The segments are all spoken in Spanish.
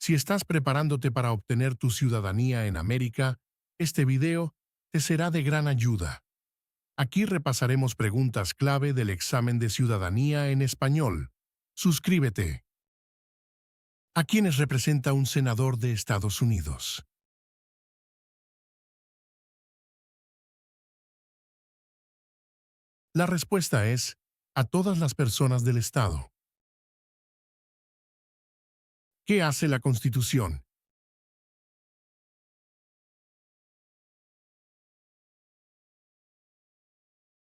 Si estás preparándote para obtener tu ciudadanía en América, este video te será de gran ayuda. Aquí repasaremos preguntas clave del examen de ciudadanía en español. Suscríbete. ¿A quiénes representa un senador de Estados Unidos? La respuesta es a todas las personas del Estado. ¿Qué hace la Constitución?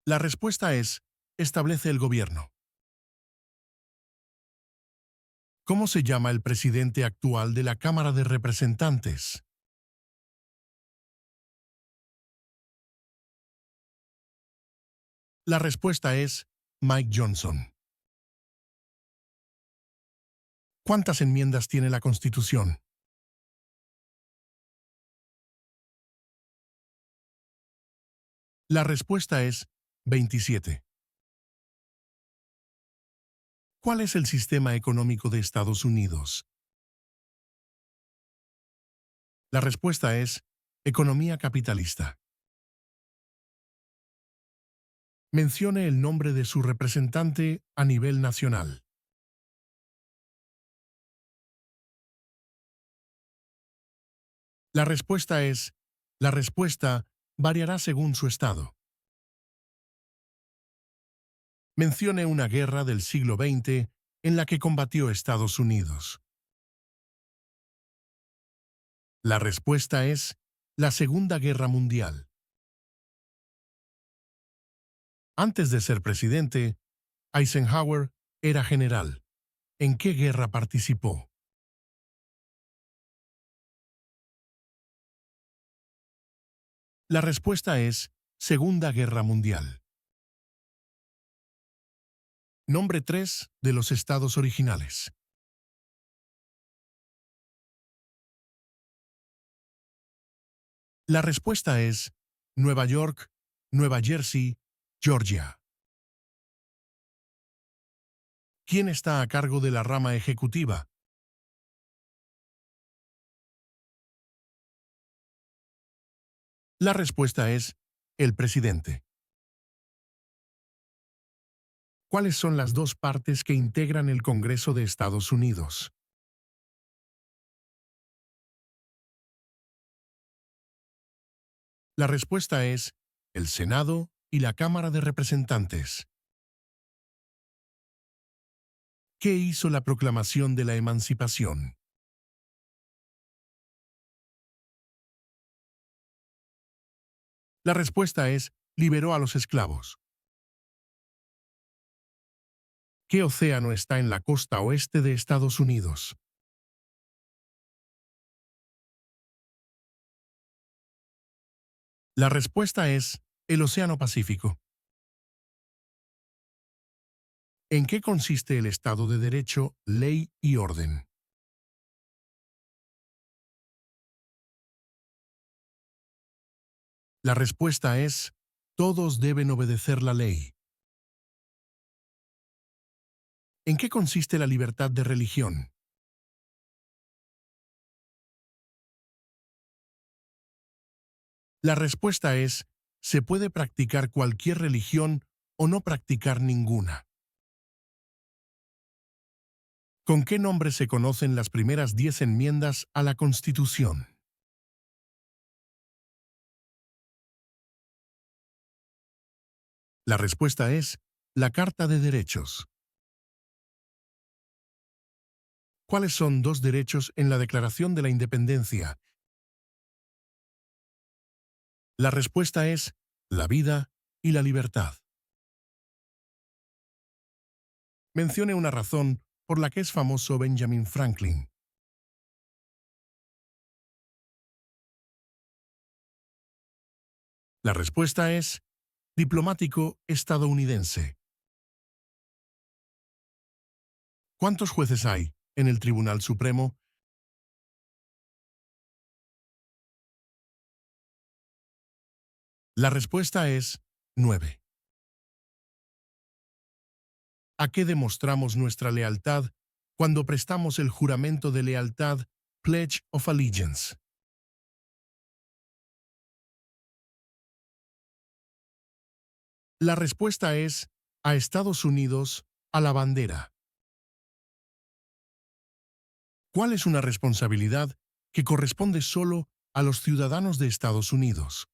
La respuesta es establece el gobierno. ¿Cómo se llama el presidente actual de la Cámara de Representantes? La respuesta es Mike Johnson. ¿Cuántas enmiendas tiene la Constitución? La respuesta es 27. ¿Cuál es el sistema económico de Estados Unidos? La respuesta es economía capitalista. Mencione el nombre de su representante a nivel nacional. La respuesta variará según su estado. Mencione una guerra del siglo XX en la que combatió Estados Unidos. La respuesta es la Segunda Guerra Mundial. Antes de ser presidente, Eisenhower era general. ¿En qué guerra participó? La respuesta es Segunda Guerra Mundial. Nombre 3 de los estados originales. La respuesta es Nueva York, Nueva Jersey, Georgia. ¿Quién está a cargo de la rama ejecutiva? La respuesta es el presidente. ¿Cuáles son las dos partes que integran el Congreso de Estados Unidos? La respuesta es el Senado y la Cámara de Representantes. ¿Qué hizo la Proclamación de la Emancipación? La respuesta es liberó a los esclavos. ¿Qué océano está en la costa oeste de Estados Unidos? La respuesta es el Océano Pacífico. ¿En qué consiste el Estado de Derecho, ley y orden? La respuesta es todos deben obedecer la ley. ¿En qué consiste la libertad de religión? La respuesta es se puede practicar cualquier religión o no practicar ninguna. ¿Con qué nombre se conocen las primeras 10 enmiendas a la Constitución? La respuesta es la Carta de Derechos. ¿Cuáles son dos derechos en la Declaración de la Independencia? La respuesta es la vida y la libertad. Mencione una razón por la que es famoso Benjamin Franklin. La respuesta es diplomático estadounidense. ¿Cuántos jueces hay en el Tribunal Supremo? La respuesta es 9. ¿A qué demostramos nuestra lealtad cuando prestamos el juramento de lealtad Pledge of Allegiance. La respuesta es a Estados Unidos, a la bandera. ¿Cuál es una responsabilidad que corresponde solo a los ciudadanos de Estados Unidos?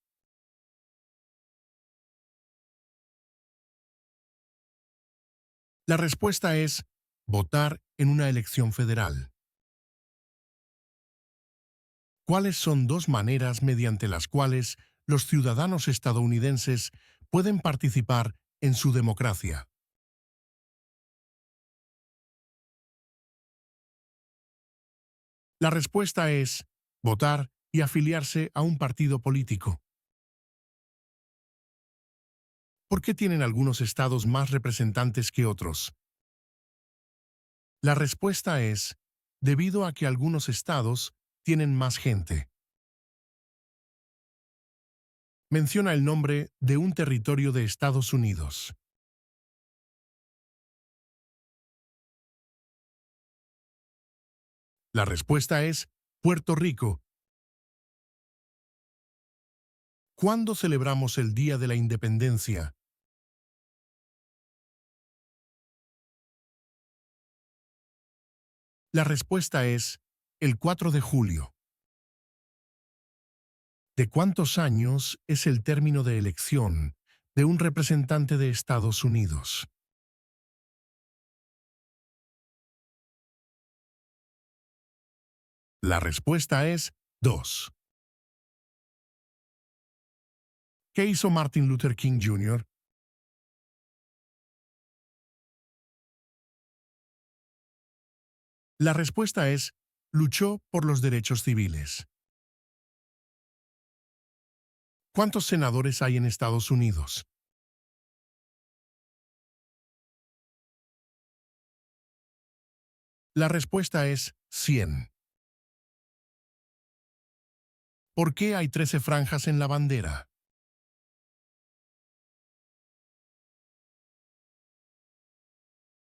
La respuesta es votar en una elección federal. ¿Cuáles son dos maneras mediante las cuales los ciudadanos estadounidenses pueden participar en su democracia? La respuesta es votar y afiliarse a un partido político. ¿Por qué tienen algunos estados más representantes que otros? La respuesta es debido a que algunos estados tienen más gente. Menciona el nombre de un territorio de Estados Unidos. La respuesta es Puerto Rico. ¿Cuándo celebramos el Día de la Independencia? La respuesta es el 4 de julio. ¿De cuántos años es el término de elección de un representante de Estados Unidos? La respuesta es 2. ¿Qué hizo Martin Luther King Jr.? La respuesta es luchó por los derechos civiles. ¿Cuántos senadores hay en Estados Unidos? La respuesta es 100. ¿Por qué hay 13 franjas en la bandera?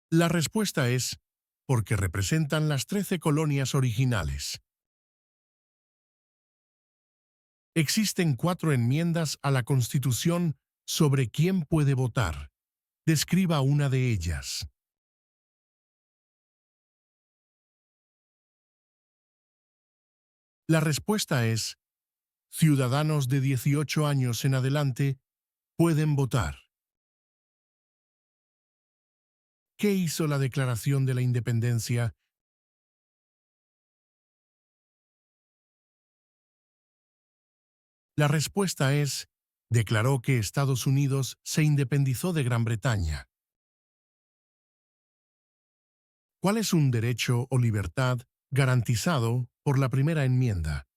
La respuesta es porque representan las 13 colonias originales. Existen 4 enmiendas a la Constitución sobre quién puede votar. Describa una de ellas. La respuesta es ciudadanos de 18 años en adelante pueden votar. ¿Qué hizo la Declaración de la Independencia? La respuesta es declaró que Estados Unidos se independizó de Gran Bretaña. ¿Cuál es un derecho o libertad garantizado por la primera enmienda?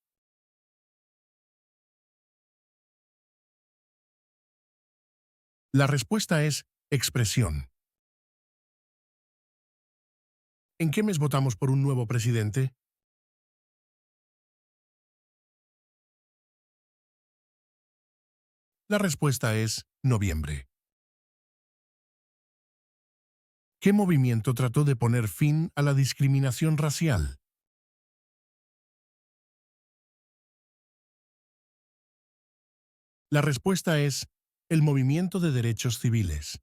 La respuesta es expresión. ¿En qué mes votamos por un nuevo presidente? La respuesta es noviembre. ¿Qué movimiento trató de poner fin a la discriminación racial? La respuesta es el movimiento de derechos civiles.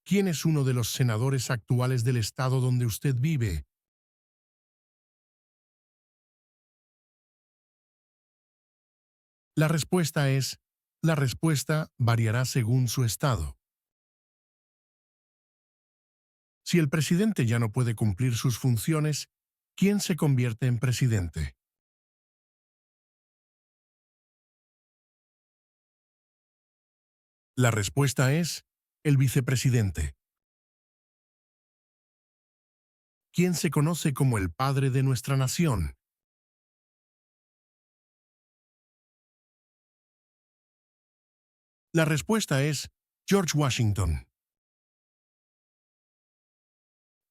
¿Quién es uno de los senadores actuales del estado donde usted vive? La respuesta es la respuesta variará según su estado. Si el presidente ya no puede cumplir sus funciones, ¿quién se convierte en presidente? La respuesta es el vicepresidente. ¿Quién se conoce como el padre de nuestra nación? La respuesta es George Washington.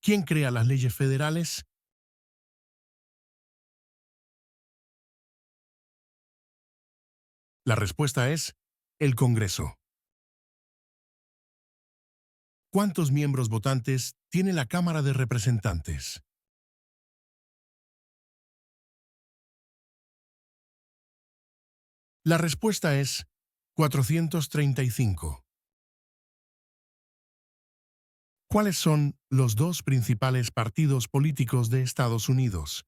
¿Quién crea las leyes federales? La respuesta es el Congreso. ¿Cuántos miembros votantes tiene la Cámara de Representantes? La respuesta es 435. ¿Cuáles son los dos principales partidos políticos de Estados Unidos?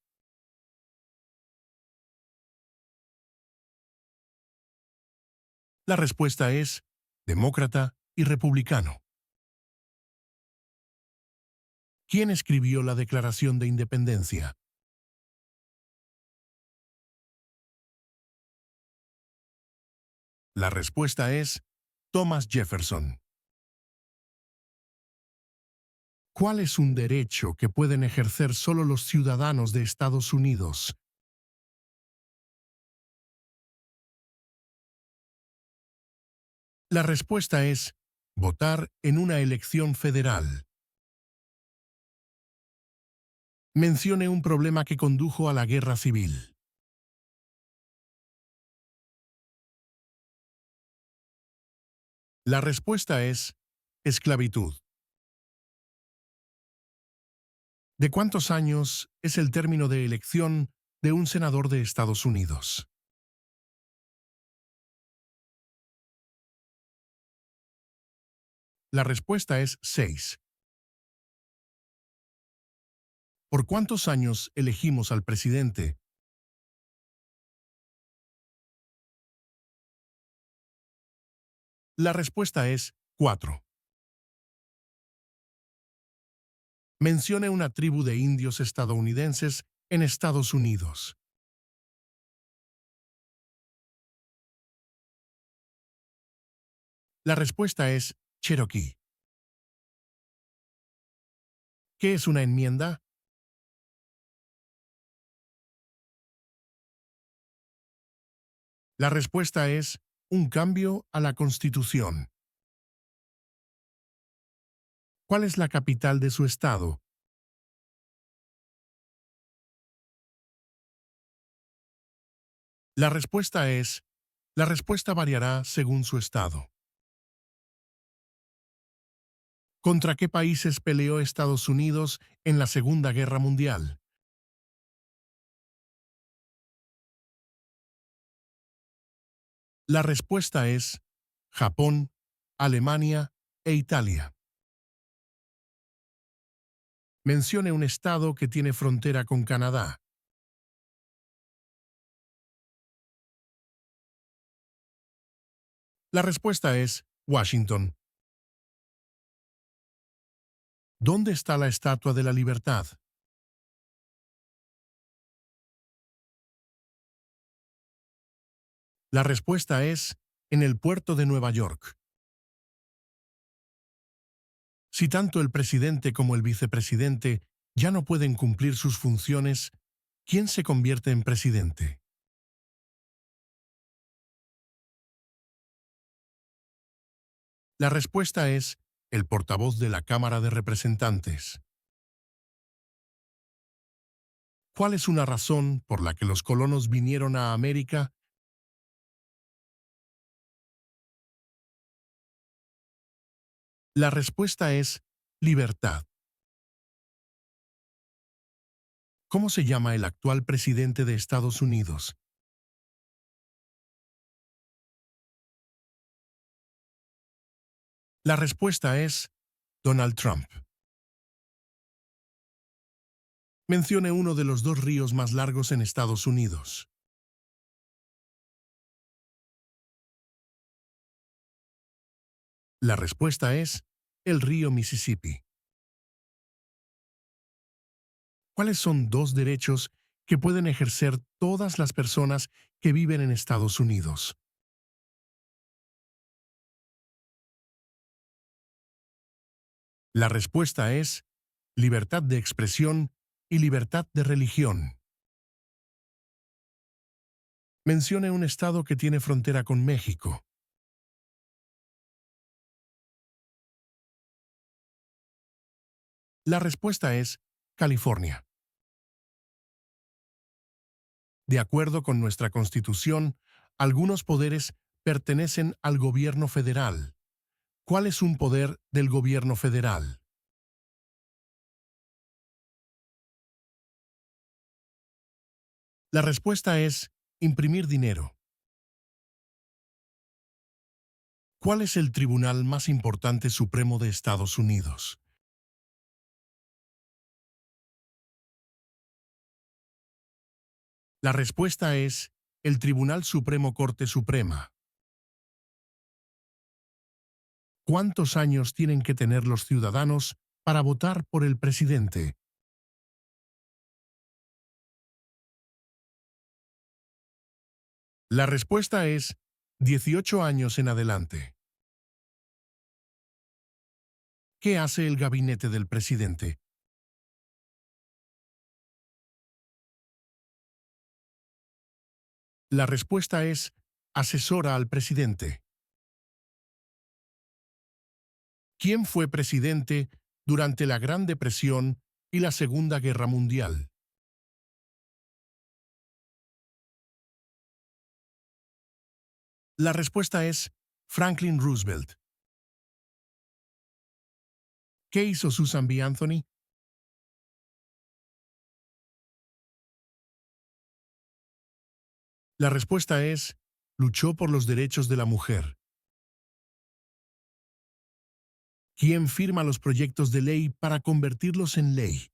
La respuesta es demócrata y republicano. ¿Quién escribió la Declaración de Independencia? La respuesta es Thomas Jefferson. ¿Cuál es un derecho que pueden ejercer solo los ciudadanos de Estados Unidos? La respuesta es votar en una elección federal. Mencione un problema que condujo a la guerra civil. La respuesta es esclavitud. ¿De cuántos años es el término de elección de un senador de Estados Unidos? La respuesta es 6. ¿Por cuántos años elegimos al presidente? La respuesta es 4. Mencione una tribu de indios estadounidenses en Estados Unidos. La respuesta es Cherokee. ¿Qué es una enmienda? La respuesta es un cambio a la Constitución. ¿Cuál es la capital de su estado? La respuesta es, la respuesta variará según su estado. ¿Contra qué países peleó Estados Unidos en la Segunda Guerra Mundial? La respuesta es Japón, Alemania e Italia. Mencione un estado que tiene frontera con Canadá. La respuesta es Washington. ¿Dónde está la Estatua de la Libertad? La respuesta es en el puerto de Nueva York. Si tanto el presidente como el vicepresidente ya no pueden cumplir sus funciones, ¿quién se convierte en presidente? La respuesta es el portavoz de la Cámara de Representantes. ¿Cuál es una razón por la que los colonos vinieron a América? La respuesta es libertad. ¿Cómo se llama el actual presidente de Estados Unidos? La respuesta es Donald Trump. Mencione uno de los dos ríos más largos en Estados Unidos. La respuesta es el río Mississippi. ¿Cuáles son dos derechos que pueden ejercer todas las personas que viven en Estados Unidos? La respuesta es libertad de expresión y libertad de religión. Mencione un estado que tiene frontera con México. La respuesta es California. De acuerdo con nuestra Constitución, algunos poderes pertenecen al gobierno federal. ¿Cuál es un poder del gobierno federal? La respuesta es imprimir dinero. ¿Cuál es el tribunal más importante supremo de Estados Unidos? La respuesta es el Tribunal Supremo Corte Suprema. ¿Cuántos años tienen que tener los ciudadanos para votar por el presidente? La respuesta es 18 años en adelante. ¿Qué hace el gabinete del presidente? La respuesta es asesora al presidente. ¿Quién fue presidente durante la Gran Depresión y la Segunda Guerra Mundial? La respuesta es Franklin Roosevelt. ¿Qué hizo Susan B. Anthony? La respuesta es luchó por los derechos de la mujer. ¿Quién firma los proyectos de ley para convertirlos en ley?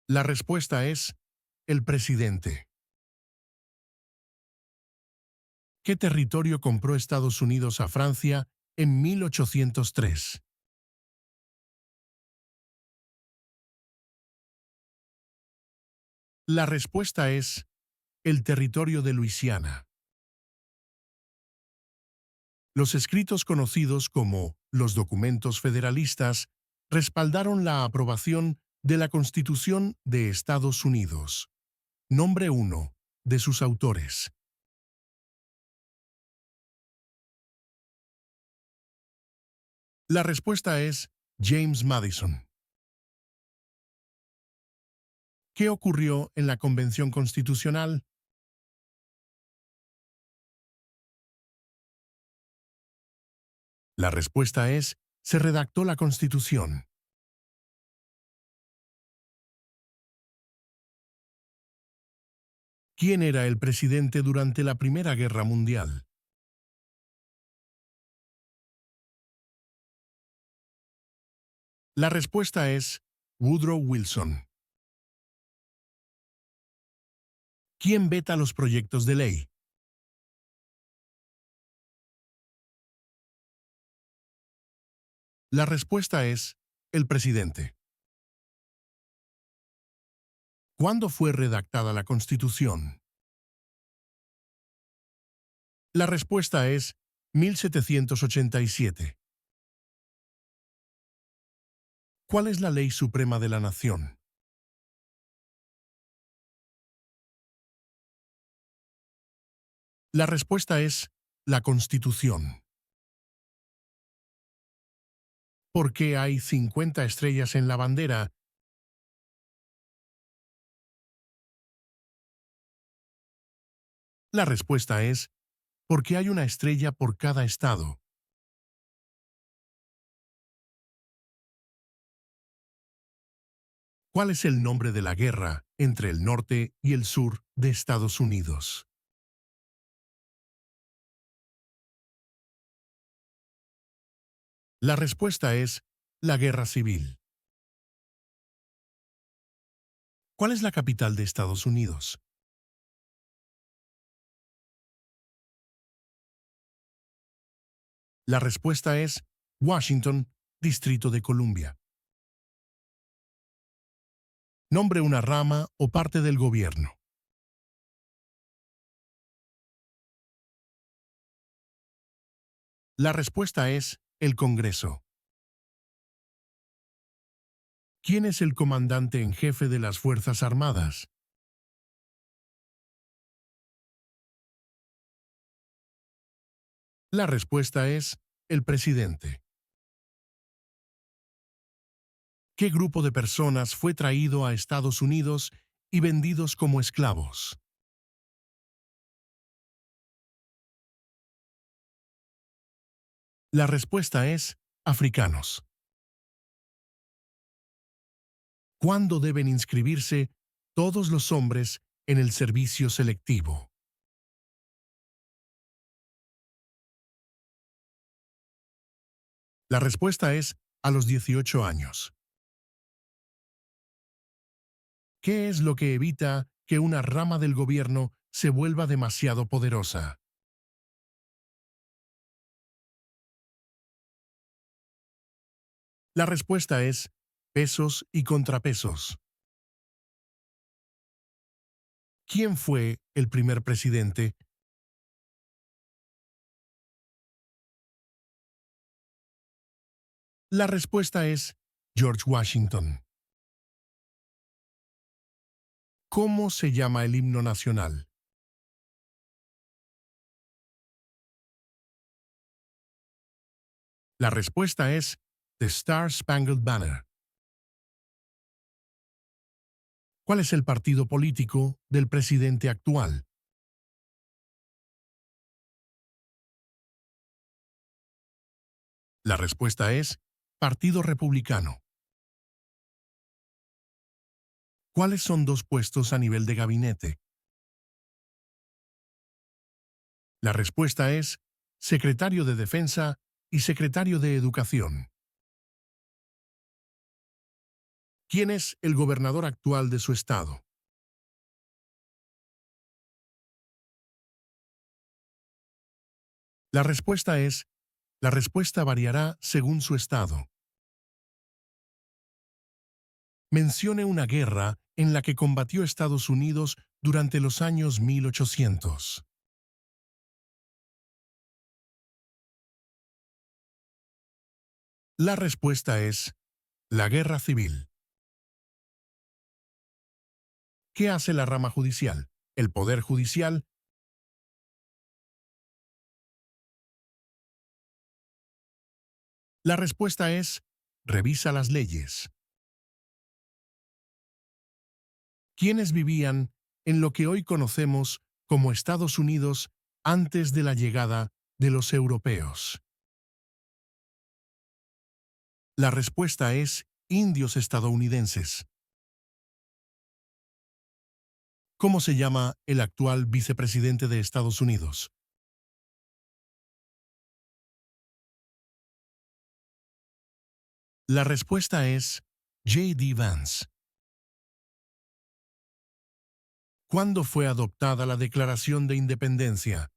La respuesta es el presidente. ¿Qué territorio compró Estados Unidos a Francia en 1803? La respuesta es el territorio de Luisiana. Los escritos conocidos como los documentos federalistas respaldaron la aprobación de la Constitución de Estados Unidos. Nombre 1 de sus autores. La respuesta es James Madison. ¿Qué ocurrió en la Convención Constitucional? La respuesta es se redactó la Constitución. ¿Quién era el presidente durante la Primera Guerra Mundial? La respuesta es Woodrow Wilson. ¿Quién veta los proyectos de ley? La respuesta es el presidente. ¿Cuándo fue redactada la Constitución? La respuesta es 1787. ¿Cuál es la ley suprema de la nación? La respuesta es la Constitución. ¿Por qué hay 50 estrellas en la bandera? La respuesta es porque hay una estrella por cada estado. ¿Cuál es el nombre de la guerra entre el norte y el sur de Estados Unidos? La respuesta es la Guerra Civil. ¿Cuál es la capital de Estados Unidos? La respuesta es Washington, Distrito de Columbia. Nombre una rama o parte del gobierno. La respuesta es el Congreso. ¿Quién es el comandante en jefe de las Fuerzas Armadas? La respuesta es el presidente. ¿Qué grupo de personas fue traído a Estados Unidos y vendidos como esclavos? La respuesta es africanos. ¿Cuándo deben inscribirse todos los hombres en el servicio selectivo? La respuesta es a los 18 años. ¿Qué es lo que evita que una rama del gobierno se vuelva demasiado poderosa? La respuesta es pesos y contrapesos. ¿Quién fue el primer presidente? La respuesta es George Washington. ¿Cómo se llama el himno nacional? La respuesta es The Star Spangled Banner. ¿Cuál es el partido político del presidente actual? La respuesta es Partido Republicano. ¿Cuáles son dos puestos a nivel de gabinete? La respuesta es Secretario de Defensa y Secretario de Educación. ¿Quién es el gobernador actual de su estado? La respuesta es, la respuesta variará según su estado. Mencione una guerra en la que combatió Estados Unidos durante los años 1800. La respuesta es la Guerra Civil. ¿Qué hace la rama judicial? El Poder Judicial. La respuesta es revisa las leyes. ¿Quiénes vivían en lo que hoy conocemos como Estados Unidos antes de la llegada de los europeos? La respuesta es indios estadounidenses. ¿Cómo se llama el actual vicepresidente de Estados Unidos? La respuesta es J.D. Vance. ¿Cuándo fue adoptada la Declaración de Independencia?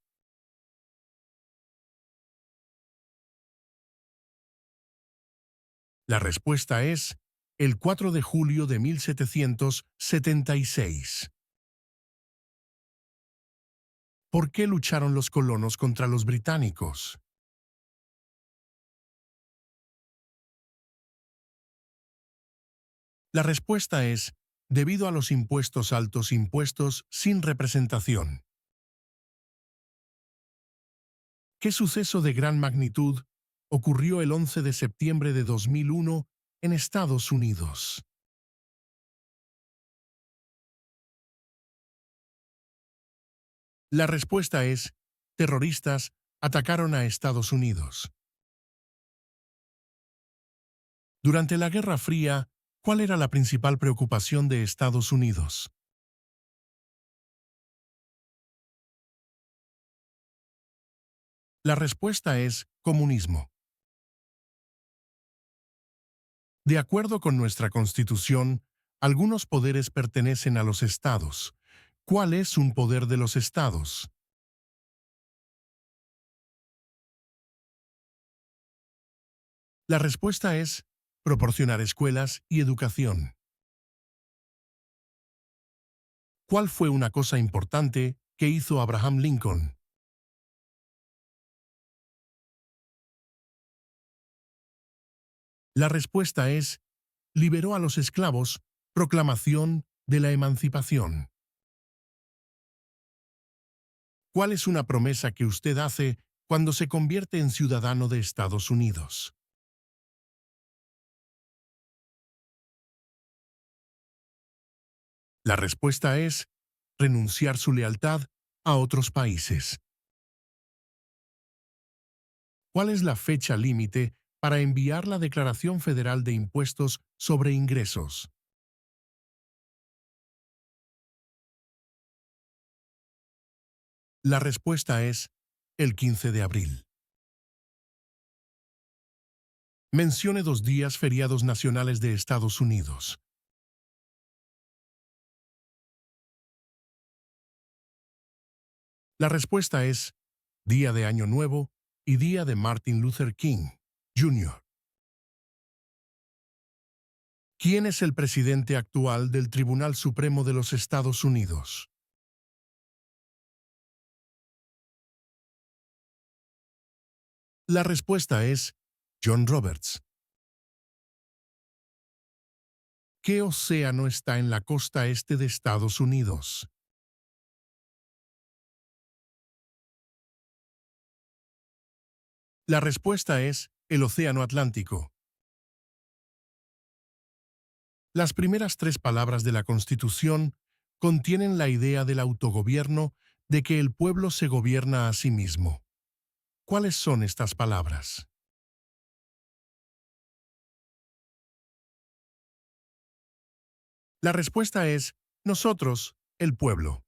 La respuesta es el 4 de julio de 1776. ¿Por qué lucharon los colonos contra los británicos? La respuesta es debido a los impuestos altos impuestos sin representación. ¿Qué suceso de gran magnitud ocurrió el 11 de septiembre de 2001 en Estados Unidos? La respuesta es terroristas atacaron a Estados Unidos. Durante la Guerra Fría, ¿cuál era la principal preocupación de Estados Unidos? La respuesta es comunismo. De acuerdo con nuestra Constitución, algunos poderes pertenecen a los estados. ¿Cuál es un poder de los estados? La respuesta es proporcionar escuelas y educación. ¿Cuál fue una cosa importante que hizo Abraham Lincoln? La respuesta es liberó a los esclavos, proclamación de la emancipación. ¿Cuál es una promesa que usted hace cuando se convierte en ciudadano de Estados Unidos? La respuesta es renunciar su lealtad a otros países. ¿Cuál es la fecha límite para enviar la Declaración Federal de Impuestos sobre Ingresos? La respuesta es el 15 de abril. Mencione 2 días feriados nacionales de Estados Unidos. La respuesta es Día de Año Nuevo y Día de Martin Luther King, Jr. ¿Quién es el presidente actual del Tribunal Supremo de los Estados Unidos? La respuesta es John Roberts. ¿Qué océano está en la costa este de Estados Unidos? La respuesta es el Océano Atlántico. Las primeras 3 palabras de la Constitución contienen la idea del autogobierno, de que el pueblo se gobierna a sí mismo. ¿Cuáles son estas palabras? La respuesta es nosotros, el pueblo.